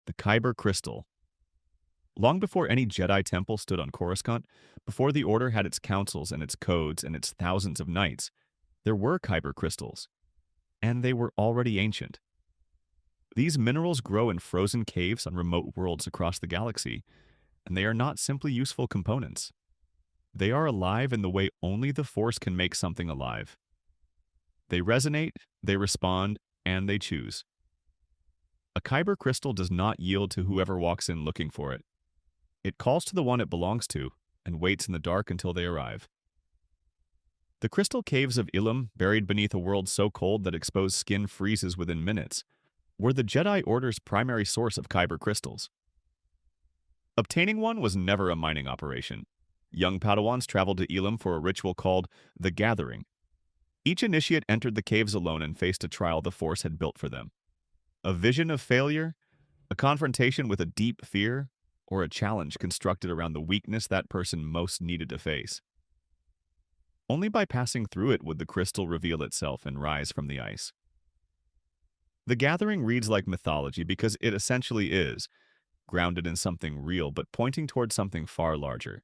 the Kyber crystal. Long before any Jedi temple stood on Coruscant, before the Order had its councils and its codes and its thousands of knights, there were Kyber crystals, and they were already ancient. These minerals grow in frozen caves on remote worlds across the galaxy, and they are not simply useful components. They are alive in the way only the Force can make something alive. They resonate, they respond, and they choose. A Kyber crystal does not yield to whoever walks in looking for it. It calls to the one it belongs to and waits in the dark until they arrive. The crystal caves of Ilum, buried beneath a world so cold that exposed skin freezes within minutes, were the Jedi Order's primary source of Kyber crystals. Obtaining one was never a mining operation. Young Padawans traveled to Ilum for a ritual called the Gathering. Each initiate entered the caves alone and faced a trial the Force had built for them. A vision of failure, a confrontation with a deep fear, or a challenge constructed around the weakness that person most needed to face. Only by passing through it would the crystal reveal itself and rise from the ice. The Gathering reads like mythology because it essentially is, grounded in something real but pointing towards something far larger.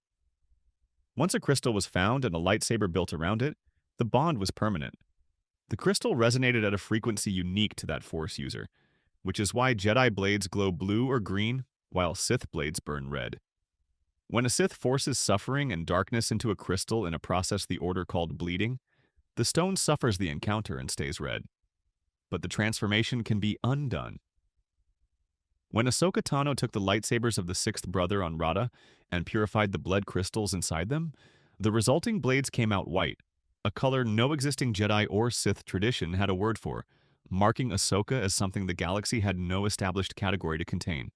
Once a crystal was found and a lightsaber built around it, the bond was permanent. The crystal resonated at a frequency unique to that Force user, which is why Jedi blades glow blue or green, while Sith blades burn red. When a Sith forces suffering and darkness into a crystal in a process the Order called bleeding, the stone suffers the encounter and stays red. But the transformation can be undone. When Ahsoka Tano took the lightsabers of the Sixth Brother on Rada and purified the blood crystals inside them, the resulting blades came out white, a color no existing Jedi or Sith tradition had a word for, marking Ahsoka as something the galaxy had no established category to contain.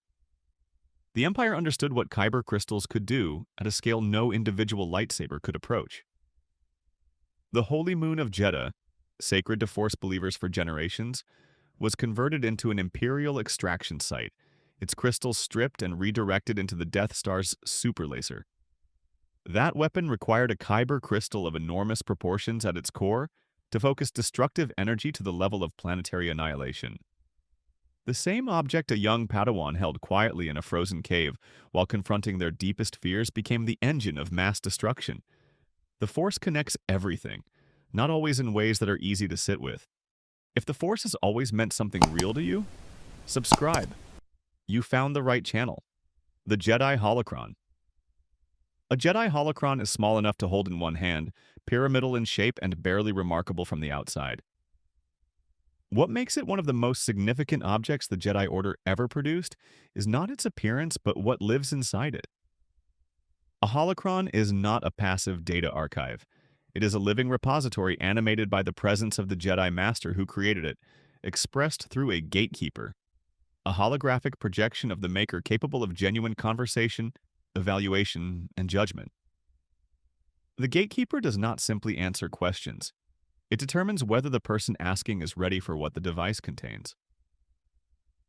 The Empire understood what Kyber crystals could do at a scale no individual lightsaber could approach. The Holy Moon of Jeddah, sacred to Force believers for generations, was converted into an Imperial extraction site, its crystals stripped and redirected into the Death Star's superlaser. That weapon required a Kyber crystal of enormous proportions at its core to focus destructive energy to the level of planetary annihilation. The same object a young Padawan held quietly in a frozen cave while confronting their deepest fears became the engine of mass destruction. The Force connects everything, not always in ways that are easy to sit with. If the Force has always meant something real to you, subscribe. You found the right channel. The Jedi Holocron. A Jedi Holocron is small enough to hold in one hand, pyramidal in shape and barely remarkable from the outside. What makes it one of the most significant objects the Jedi Order ever produced is not its appearance but what lives inside it. A holocron is not a passive data archive. It is a living repository animated by the presence of the Jedi Master who created it, expressed through a gatekeeper, a holographic projection of the Maker capable of genuine conversation, evaluation, and judgment. The gatekeeper does not simply answer questions. It determines whether the person asking is ready for what the device contains.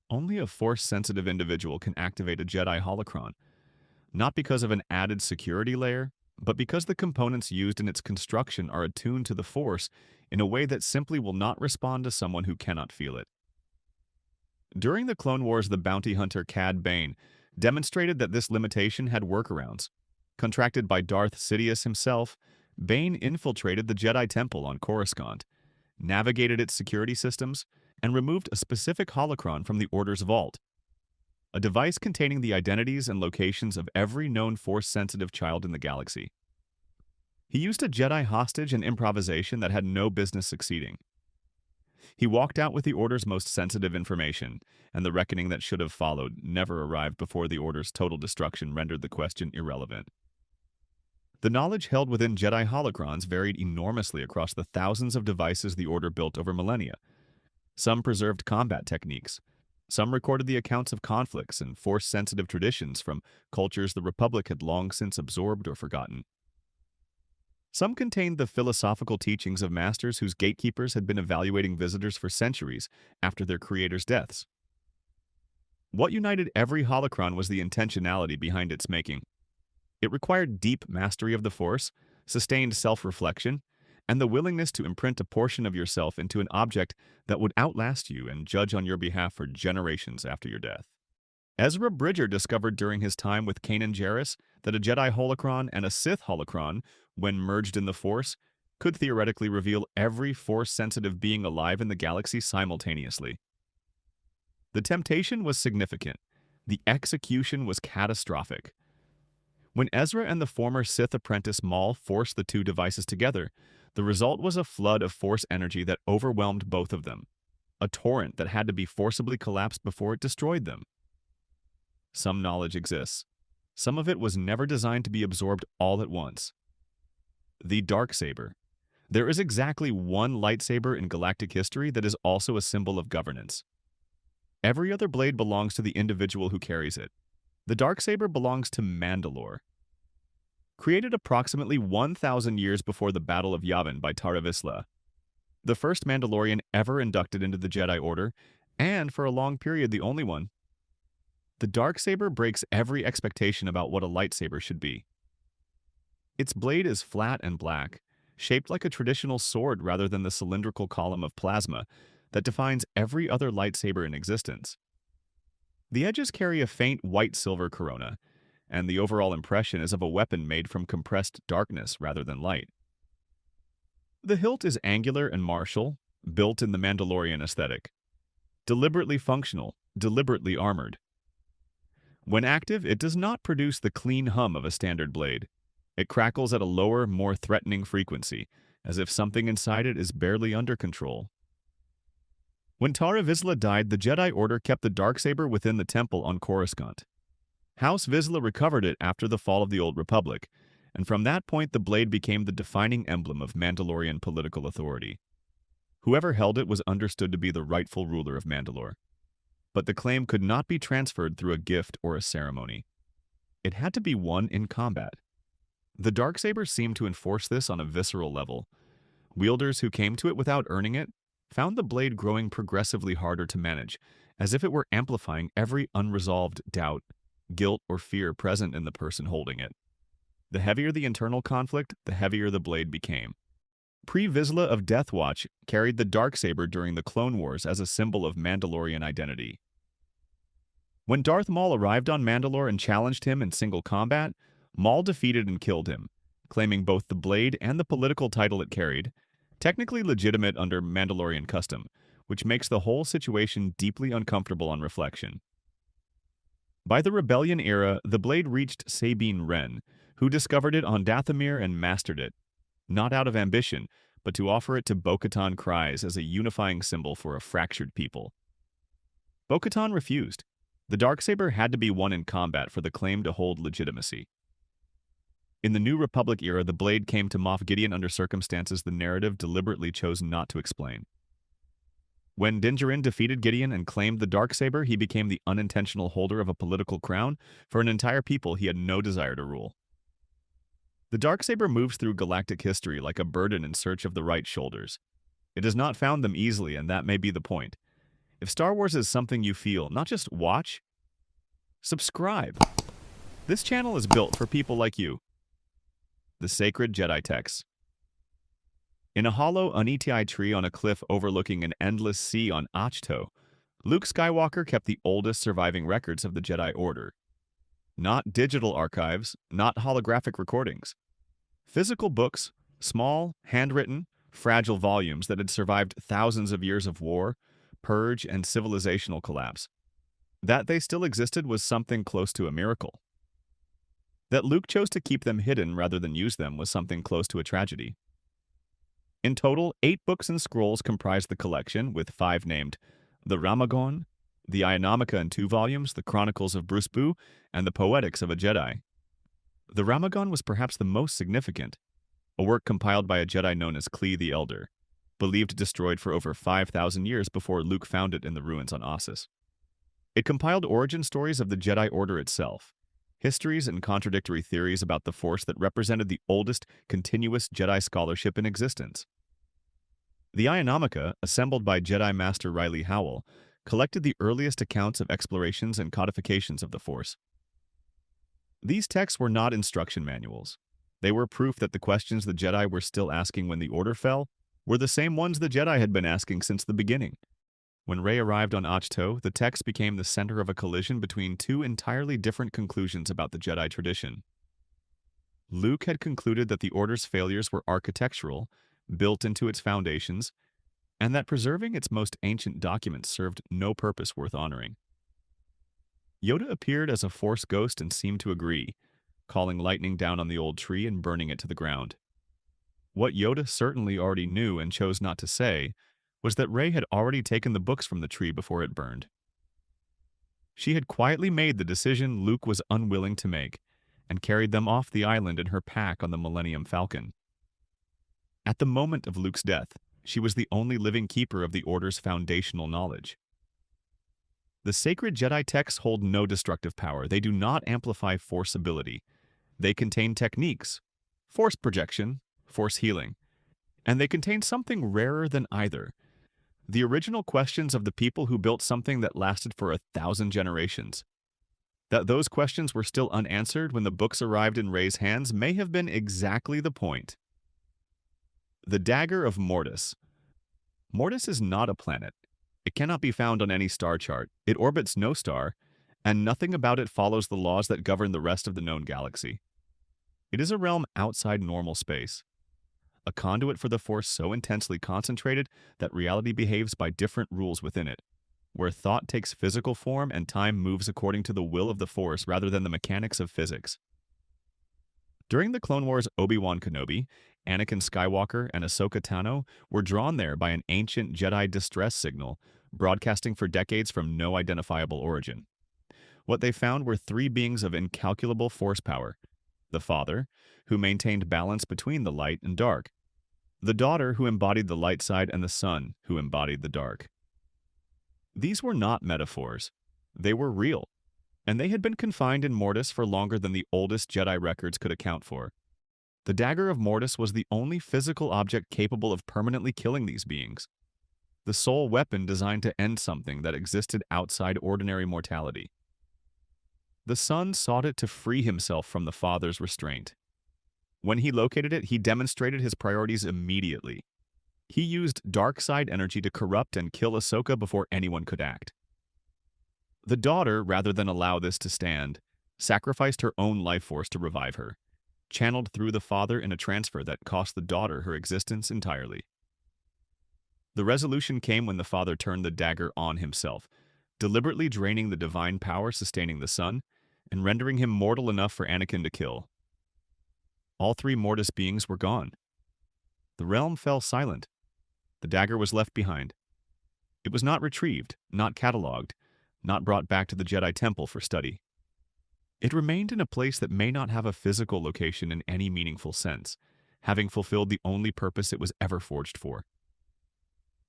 Only a Force-sensitive individual can activate a Jedi Holocron, not because of an added security layer, but because the components used in its construction are attuned to the Force in a way that simply will not respond to someone who cannot feel it. During the Clone Wars, the bounty hunter Cad Bane demonstrated that this limitation had workarounds. Contracted by Darth Sidious himself, Bane infiltrated the Jedi Temple on Coruscant, navigated its security systems, and removed a specific holocron from the Order's vault, a device containing the identities and locations of every known Force-sensitive child in the galaxy. He used a Jedi hostage and improvisation that had no business succeeding. He walked out with the Order's most sensitive information, and the reckoning that should have followed never arrived before the Order's total destruction rendered the question irrelevant. The knowledge held within Jedi holocrons varied enormously across the thousands of devices the Order built over millennia. Some preserved combat techniques. Some recorded the accounts of conflicts and Force-sensitive traditions from cultures the Republic had long since absorbed or forgotten. Some contained the philosophical teachings of masters whose gatekeepers had been evaluating visitors for centuries after their creators' deaths. What united every holocron was the intentionality behind its making. It required deep mastery of the Force, sustained self-reflection, and the willingness to imprint a portion of yourself into an object that would outlast you and judge on your behalf for generations after your death. Ezra Bridger discovered during his time with Kanan Jarrus that a Jedi Holocron and a Sith Holocron, when merged in the Force, could theoretically reveal every Force-sensitive being alive in the galaxy simultaneously. The temptation was significant. The execution was catastrophic. When Ezra and the former Sith apprentice Maul forced the two devices together, the result was a flood of Force energy that overwhelmed both of them, a torrent that had to be forcibly collapsed before it destroyed them. Some knowledge exists. Some of it was never designed to be absorbed all at once. The Darksaber. There is exactly one lightsaber in galactic history that is also a symbol of governance. Every other blade belongs to the individual who carries it. The Darksaber belongs to Mandalore. Created approximately 1,000 years before the Battle of Yavin by Tara Vizsla, the first Mandalorian ever inducted into the Jedi Order, and for a long period the only one, the Darksaber breaks every expectation about what a lightsaber should be. Its blade is flat and black, shaped like a traditional sword rather than the cylindrical column of plasma that defines every other lightsaber in existence. The edges carry a faint white-silver corona, and the overall impression is of a weapon made from compressed darkness rather than light. The hilt is angular and martial, built in the Mandalorian aesthetic. Deliberately functional, deliberately armored. When active, it does not produce the clean hum of a standard blade. It crackles at a lower, more threatening frequency, as if something inside it is barely under control. When Tara Vizsla died, the Jedi Order kept the Darksaber within the temple on Coruscant. House Vizsla recovered it after the fall of the Old Republic, and from that point the blade became the defining emblem of Mandalorian political authority. Whoever held it was understood to be the rightful ruler of Mandalore. But the claim could not be transferred through a gift or a ceremony. It had to be won in combat. The Darksaber seemed to enforce this on a visceral level. Wielders who came to it without earning it found the blade growing progressively harder to manage, as if it were amplifying every unresolved doubt, guilt, or fear present in the person holding it. The heavier the internal conflict, the heavier the blade became. Pre-Vizsla of Death Watch carried the Darksaber during the Clone Wars as a symbol of Mandalorian identity. When Darth Maul arrived on Mandalore and challenged him in single combat, Maul defeated and killed him, claiming both the blade and the political title it carried, technically legitimate under Mandalorian custom, which makes the whole situation deeply uncomfortable on reflection. By the Rebellion era, the blade reached Sabine Wren, who discovered it on Dathomir and mastered it, not out of ambition, but to offer it to Bo-Katan Kryze as a unifying symbol for a fractured people. Bo-Katan refused. The Darksaber had to be won in combat for the claim to hold legitimacy. In the New Republic era, the blade came to Moff Gideon under circumstances the narrative deliberately chose not to explain. When Din Djarin defeated Gideon and claimed the Darksaber, he became the unintentional holder of a political crown for an entire people he had no desire to rule. The Darksaber moves through galactic history like a burden in search of the right shoulders. It has not found them easily, and that may be the point. If Star Wars is something you feel, not just watch, subscribe. This channel is built for people like you. The Sacred Jedi Texts. In a hollow, Uneti tree on a cliff overlooking an endless sea on Ahch-To, Luke Skywalker kept the oldest surviving records of the Jedi Order. Not digital archives, not holographic recordings. Physical books, small, handwritten, fragile volumes that had survived thousands of years of war, purge, and civilizational collapse. That they still existed was something close to a miracle. That Luke chose to keep them hidden rather than use them was something close to a tragedy. In total, 8 books and scrolls comprised the collection, with 5 named the Ramagon, the Ionomica in 2 volumes, the Chronicles of Bruce Boo, and the Poetics of a Jedi. The Ramagon was perhaps the most significant, a work compiled by a Jedi known as Klee the Elder, believed destroyed for over 5,000 years before Luke found it in the ruins on Ossus. It compiled origin stories of the Jedi Order itself, histories and contradictory theories about the Force that represented the oldest continuous Jedi scholarship in existence. The Ionomica, assembled by Jedi Master Riley Howell, collected the earliest accounts of explorations and codifications of the Force. These texts were not instruction manuals. They were proof that the questions the Jedi were still asking when the Order fell were the same ones the Jedi had been asking since the beginning. When Rey arrived on Ahch-To, the text became the center of a collision between two entirely different conclusions about the Jedi tradition. Luke had concluded that the Order's failures were architectural, built into its foundations, and that preserving its most ancient documents served no purpose worth honoring. Yoda appeared as a Force ghost and seemed to agree, calling lightning down on the old tree and burning it to the ground. What Yoda certainly already knew and chose not to say was that Rey had already taken the books from the tree before it burned. She had quietly made the decision Luke was unwilling to make, and carried them off the island in her pack on the Millennium Falcon. At the moment of Luke's death, she was the only living keeper of the Order's foundational knowledge. The sacred Jedi texts hold no destructive power. They do not amplify Force ability. They contain techniques, Force projection, Force healing, and they contain something rarer than either: the original questions of the people who built something that lasted for 1,000 generations. That those questions were still unanswered when the books arrived in Rey's hands may have been exactly the point. The Dagger of Mortis. Mortis is not a planet. It cannot be found on any star chart. It orbits no star, and nothing about it follows the laws that govern the rest of the known galaxy. It is a realm outside normal space, a conduit for the Force so intensely concentrated that reality behaves by different rules within it, where thought takes physical form and time moves according to the will of the Force rather than the mechanics of physics. During the Clone Wars, Obi-Wan Kenobi, Anakin Skywalker, and Ahsoka Tano were drawn there by an ancient Jedi distress signal, broadcasting for decades from no identifiable origin. What they found were three beings of incalculable Force power: the Father, who maintained balance between the light and dark; the Daughter, who embodied the light side; and the Son, who embodied the dark. These were not metaphors. They were real, and they had been confined in Mortis for longer than the oldest Jedi records could account for. The Dagger of Mortis was the only physical object capable of permanently killing these beings, the sole weapon designed to end something that existed outside ordinary mortality. The Son sought it to free himself from the Father's restraint. When he located it, he demonstrated his priorities immediately. He used dark side energy to corrupt and kill Ahsoka before anyone could act. The Daughter, rather than allow this to stand, sacrificed her own life force to revive her, channeled through the Father in a transfer that cost the Daughter her existence entirely. The resolution came when the Father turned the dagger on himself, deliberately draining the divine power sustaining the Son and rendering him mortal enough for Anakin to kill. All three Mortis beings were gone. The realm fell silent. The dagger was left behind. It was not retrieved, not catalogued, not brought back to the Jedi Temple for study. It remained in a place that may not have a physical location in any meaningful sense, having fulfilled the only purpose it was ever forged for.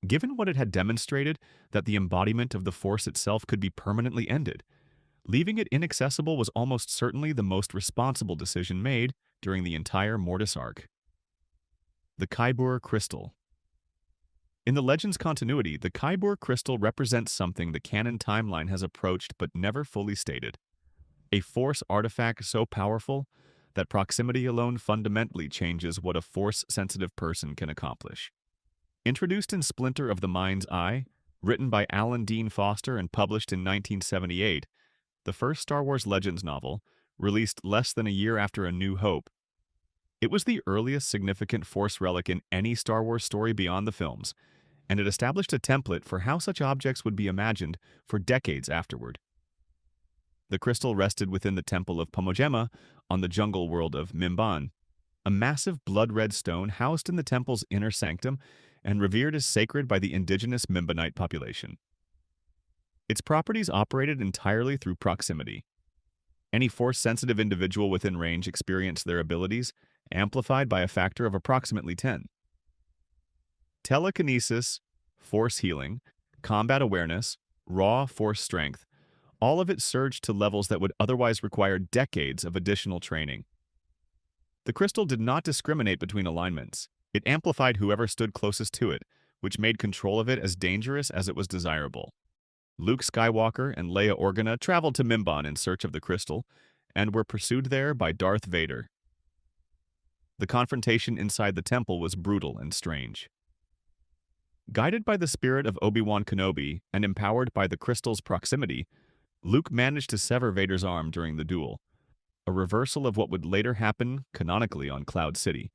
Given what it had demonstrated, that the embodiment of the Force itself could be permanently ended, leaving it inaccessible was almost certainly the most responsible decision made during the entire Mortis arc. The Kaiburr Crystal. In the Legends continuity, the Kaiburr Crystal represents something the canon timeline has approached but never fully stated: a Force artifact so powerful that proximity alone fundamentally changes what a Force-sensitive person can accomplish. Introduced in Splinter of the Mind's Eye, written by Alan Dean Foster and published in 1978, the first Star Wars Legends novel, released less than a year after A New Hope, it was the earliest significant Force relic in any Star Wars story beyond the films, and it established a template for how such objects would be imagined for decades afterward. The crystal rested within the Temple of Pomojima on the jungle world of Mimban, a massive blood-red stone housed in the temple's inner sanctum and revered as sacred by the indigenous Mimbanite population. Its properties operated entirely through proximity. Any Force-sensitive individual within range experienced their abilities, amplified by a factor of approximately 10. Telekinesis, Force healing, combat awareness, raw Force strength, all of it surged to levels that would otherwise require decades of additional training. The crystal did not discriminate between alignments. It amplified whoever stood closest to it, which made control of it as dangerous as it was desirable. Luke Skywalker and Leia Organa traveled to Mimban in search of the crystal, and were pursued there by Darth Vader. The confrontation inside the temple was brutal and strange. Guided by the spirit of Obi-Wan Kenobi and empowered by the crystal's proximity, Luke managed to sever Vader's arm during the duel, a reversal of what would later happen canonically on Cloud City,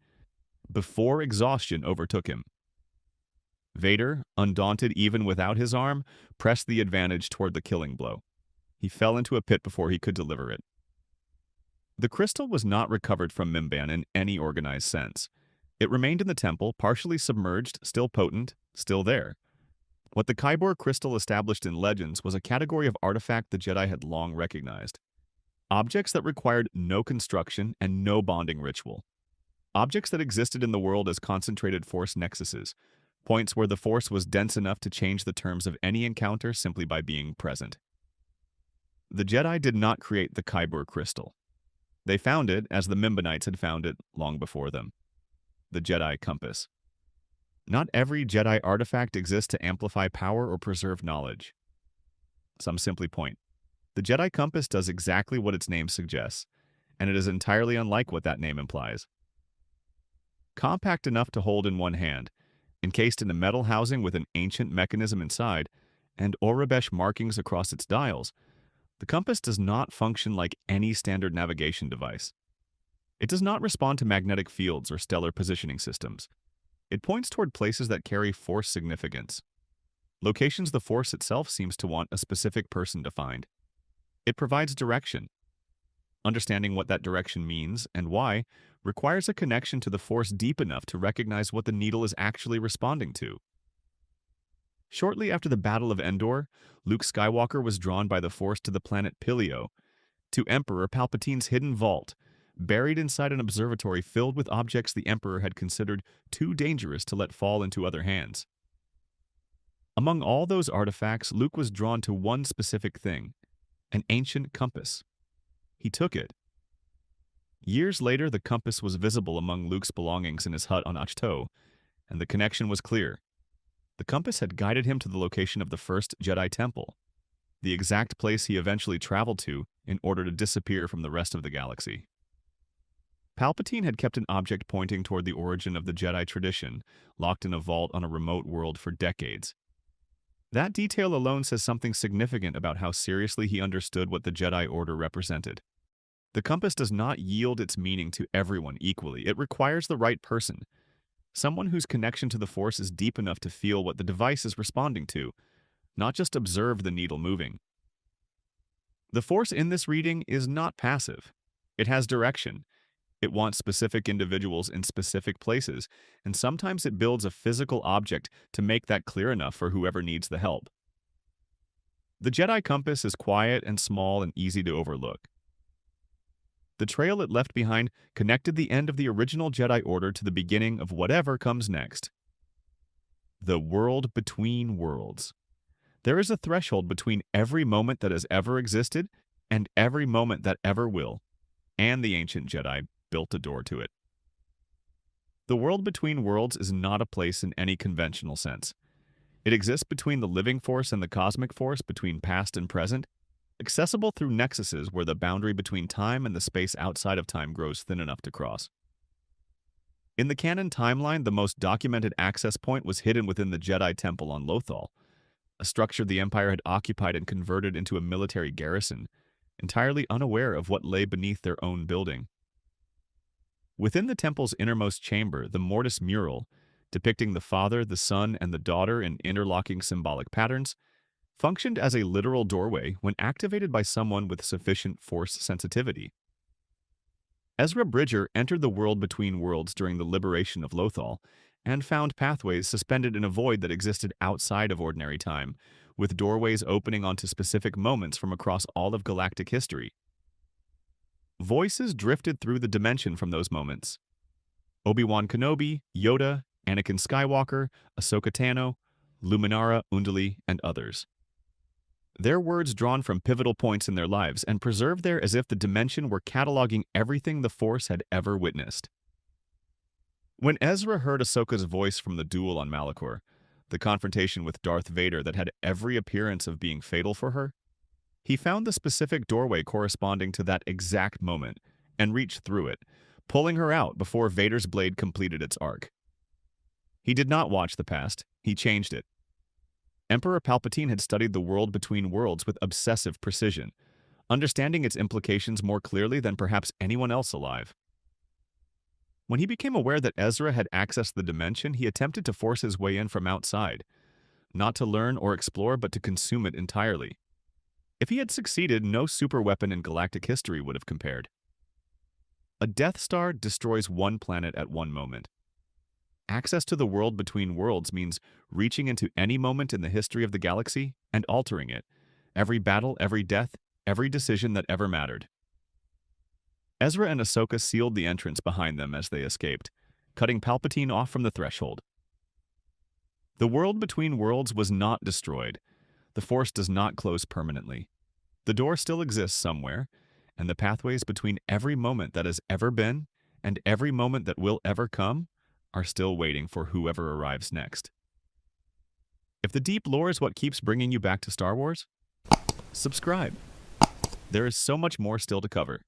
before exhaustion overtook him. Vader, undaunted even without his arm, pressed the advantage toward the killing blow. He fell into a pit before he could deliver it. The crystal was not recovered from Mimban in any organized sense. It remained in the temple, partially submerged, still potent, still there. What the Kaiburr crystal established in Legends was a category of artifact the Jedi had long recognized. Objects that required no construction and no bonding ritual. Objects that existed in the world as concentrated force nexuses, points where the force was dense enough to change the terms of any encounter simply by being present. The Jedi did not create the Kyber crystal. They found it as the Mimbanites had found it long before them. The Jedi compass. Not every Jedi artifact exists to amplify power or preserve knowledge. Some simply point. The Jedi compass does exactly what its name suggests, and it is entirely unlike what that name implies. Compact enough to hold in one hand, encased in a metal housing with an ancient mechanism inside, and Aurebesh markings across its dials, the compass does not function like any standard navigation device. It does not respond to magnetic fields or stellar positioning systems. It points toward places that carry force significance, locations the force itself seems to want a specific person to find. It provides direction. Understanding what that direction means and why requires a connection to the force deep enough to recognize what the needle is actually responding to. Shortly after the Battle of Endor, Luke Skywalker was drawn by the Force to the planet Pilio, to Emperor Palpatine's hidden vault, buried inside an observatory filled with objects the Emperor had considered too dangerous to let fall into other hands. Among all those artifacts, Luke was drawn to one specific thing, an ancient compass. He took it. Years later, the compass was visible among Luke's belongings in his hut on Ahch-To, and the connection was clear. The compass had guided him to the location of the first Jedi Temple, the exact place he eventually traveled to in order to disappear from the rest of the galaxy. Palpatine had kept an object pointing toward the origin of the Jedi tradition, locked in a vault on a remote world for decades. That detail alone says something significant about how seriously he understood what the Jedi Order represented. The compass does not yield its meaning to everyone equally. It requires the right person, someone whose connection to the Force is deep enough to feel what the device is responding to, not just observe the needle moving. The Force in this reading is not passive. It has direction. It wants specific individuals in specific places, and sometimes it builds a physical object to make that clear enough for whoever needs the help. The Jedi compass is quiet and small and easy to overlook. The trail it left behind connected the end of the original Jedi Order to the beginning of whatever comes next. The world between worlds. There is a threshold between every moment that has ever existed and every moment that ever will, and the ancient Jedi built a door to it. The world between worlds is not a place in any conventional sense. It exists between the living force and the cosmic force, between past and present, accessible through nexuses where the boundary between time and the space outside of time grows thin enough to cross. In the canon timeline, the most documented access point was hidden within the Jedi Temple on Lothal, a structure the Empire had occupied and converted into a military garrison, entirely unaware of what lay beneath their own building. Within the temple's innermost chamber, the Mortis mural, depicting the father, the son, and the daughter in interlocking symbolic patterns, functioned as a literal doorway when activated by someone with sufficient force sensitivity. Ezra Bridger entered the world between worlds during the liberation of Lothal and found pathways suspended in a void that existed outside of ordinary time, with doorways opening onto specific moments from across all of galactic history. Voices drifted through the dimension from those moments. Obi-Wan Kenobi, Yoda, Anakin Skywalker, Ahsoka Tano, Luminara Unduli, and others. Their words drawn from pivotal points in their lives and preserved there as if the dimension were cataloging everything the Force had ever witnessed. When Ezra heard Ahsoka's voice from the duel on Malachor, the confrontation with Darth Vader that had every appearance of being fatal for her, he found the specific doorway corresponding to that exact moment and reached through it, pulling her out before Vader's blade completed its arc. He did not watch the past, he changed it. Emperor Palpatine had studied the world between worlds with obsessive precision, understanding its implications more clearly than perhaps anyone else alive. When he became aware that Ezra had accessed the dimension, he attempted to force his way in from outside, not to learn or explore, but to consume it entirely. If he had succeeded, no superweapon in galactic history would have compared. A Death Star destroys one planet at one moment. Access to the world between worlds means reaching into any moment in the history of the galaxy and altering it. Every battle, every death, every decision that ever mattered. Ezra and Ahsoka sealed the entrance behind them as they escaped, cutting Palpatine off from the threshold. The world between worlds was not destroyed. The Force does not close permanently. The door still exists somewhere, and the pathways between every moment that has ever been and every moment that will ever come are still waiting for whoever arrives next. If the deep lore is what keeps bringing you back to Star Wars, subscribe. There is so much more still to cover.